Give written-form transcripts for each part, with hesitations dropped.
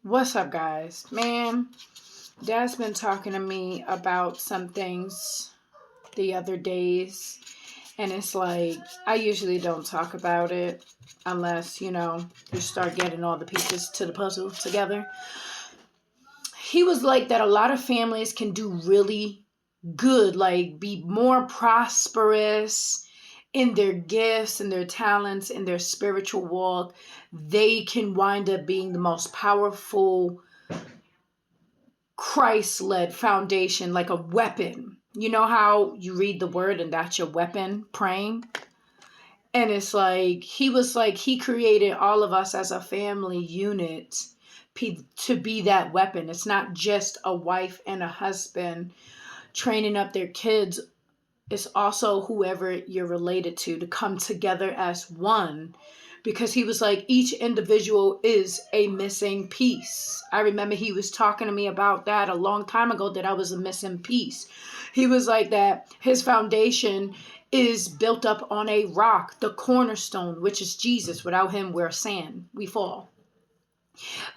What's up, guys? Man, Dad's been talking to me about some things the other days, and it's like I usually don't talk about it unless, you start getting all the pieces to the puzzle together. He was like that a lot of families can do really good, like be more prosperous in their gifts and their talents in their spiritual walk. They can wind up being the most powerful Christ-led foundation, like a weapon. You know how you read the word and that's your weapon, praying? And it's like, he was like, he created all of us as a family unit to be that weapon. It's not just a wife and a husband training up their kids. It's also whoever you're related to come together as one, because he was like, each individual is a missing piece. I remember he was talking to me about that a long time ago, that I was a missing piece. He was like that his foundation is built up on a rock, the cornerstone, which is Jesus. Without him, we're sand. We fall.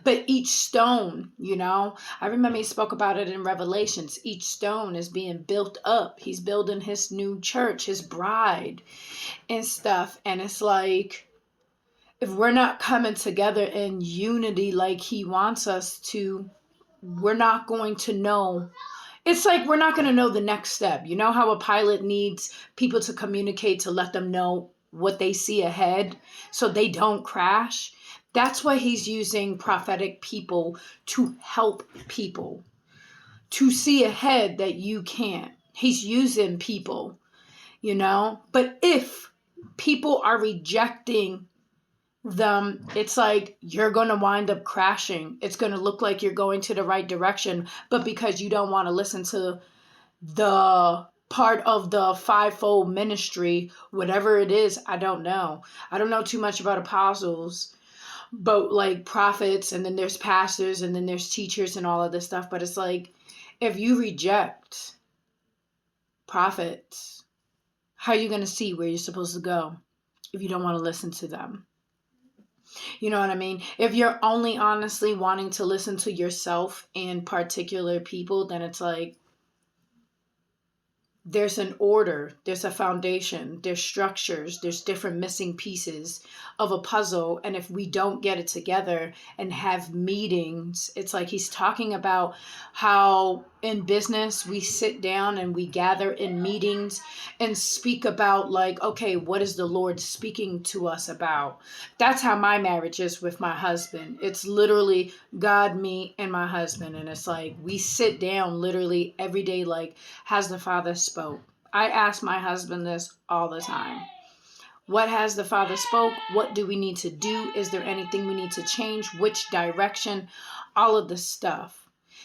But each stone, I remember he spoke about it in Revelations. Each stone is being built up. He's building his new church, his bride and stuff. And it's like, if we're not coming together in unity like he wants us to, we're not going to know. It's like we're not going to know the next step. You know how a pilot needs people to communicate to let them know what they see ahead so they don't crash? That's why he's using prophetic people to help people to see ahead that you can't. He's using people, But if people are rejecting them, it's like you're going to wind up crashing. It's going to look like you're going to the right direction, but because you don't want to listen to the part of the fivefold ministry, whatever it is, I don't know. I don't know too much about apostles, but like prophets, and then there's pastors, and then there's teachers and all of this stuff. But it's like, if you reject prophets, how are you going to see where you're supposed to go if you don't want to listen to them? You know what I mean? If you're only honestly wanting to listen to yourself and particular people, then it's like, there's an order, there's a foundation, there's structures, there's different missing pieces of a puzzle. And if we don't get it together and have meetings, it's like he's talking about how in business we sit down and we gather in meetings and speak about, like, okay, what is the Lord speaking to us about? That's how my marriage is with my husband. It's literally God, me, and my husband. And it's like we sit down literally every day, like, has the Father spoke? I ask my husband this all the time. What has the Father spoke? What do we need to do? Is there anything we need to change? Which direction? All of the stuff.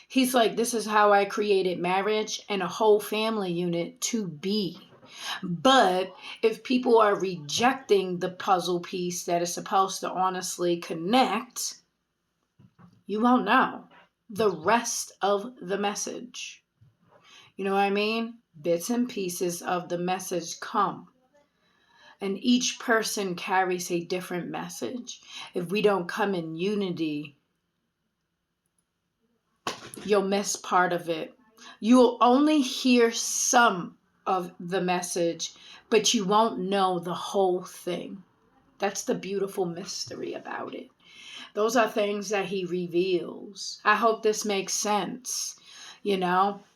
He's like, this is how I created marriage and a whole family unit to be. But if people are rejecting the puzzle piece that is supposed to honestly connect, you won't know the rest of the message. You know what I mean? Bits and pieces of the message come. And each person carries a different message. If we don't come in unity, you'll miss part of it. You'll only hear some of the message, but you won't know the whole thing. That's the beautiful mystery about it. Those are things that he reveals. I hope this makes sense.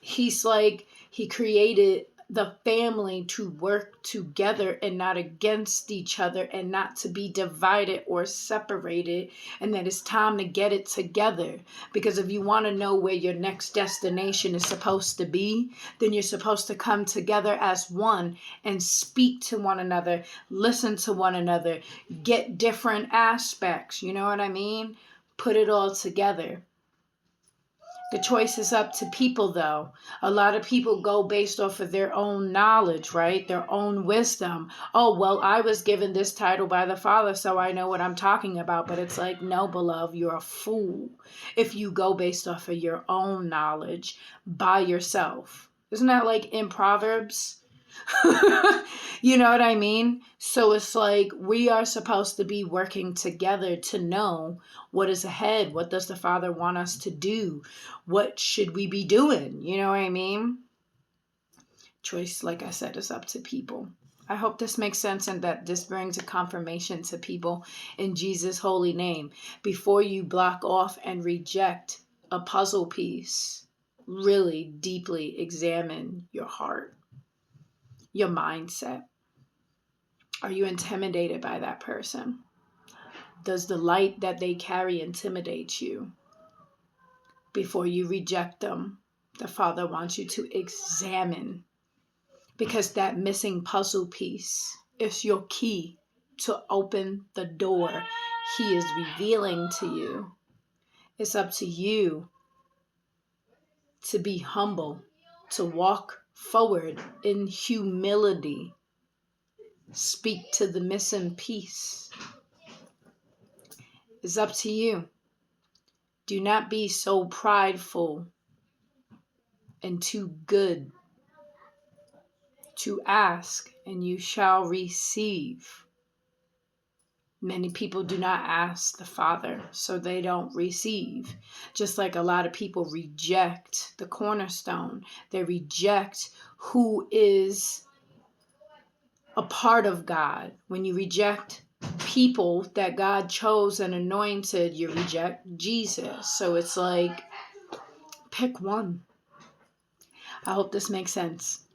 He's like, he created the family to work together and not against each other, and not to be divided or separated, and that it's time to get it together. Because if you want to know where your next destination is supposed to be, then you're supposed to come together as one and speak to one another, listen to one another, get different aspects, you know what I mean? Put it all together. The choice is up to people, though. A lot of people go based off of their own knowledge, right? Their own wisdom. Oh, well, I was given this title by the Father, so I know what I'm talking about. But it's like, no, beloved, you're a fool if you go based off of your own knowledge by yourself. Isn't that like in Proverbs? You know what I mean? So it's like we are supposed to be working together to know what is ahead. What does the Father want us to do? What should we be doing? You know what I mean? Choice, like I said, is up to people. I hope this makes sense and that this brings a confirmation to people in Jesus' holy name. Before you block off and reject a puzzle piece, really deeply examine your heart, your mindset. Are you intimidated by that person? Does the light that they carry intimidate you? Before you reject them, the Father wants you to examine, because that missing puzzle piece is your key to open the door He is revealing to you. It's up to you to be humble, to walk forward in humility, speak to the missing piece. It's up to you. Do not be so prideful and too good to ask, and you shall receive. Many people do not ask the Father, so they don't receive. Just like a lot of people reject the cornerstone, they reject who is a part of God. When you reject people that God chose and anointed, you reject Jesus. So it's like, pick one. I hope this makes sense.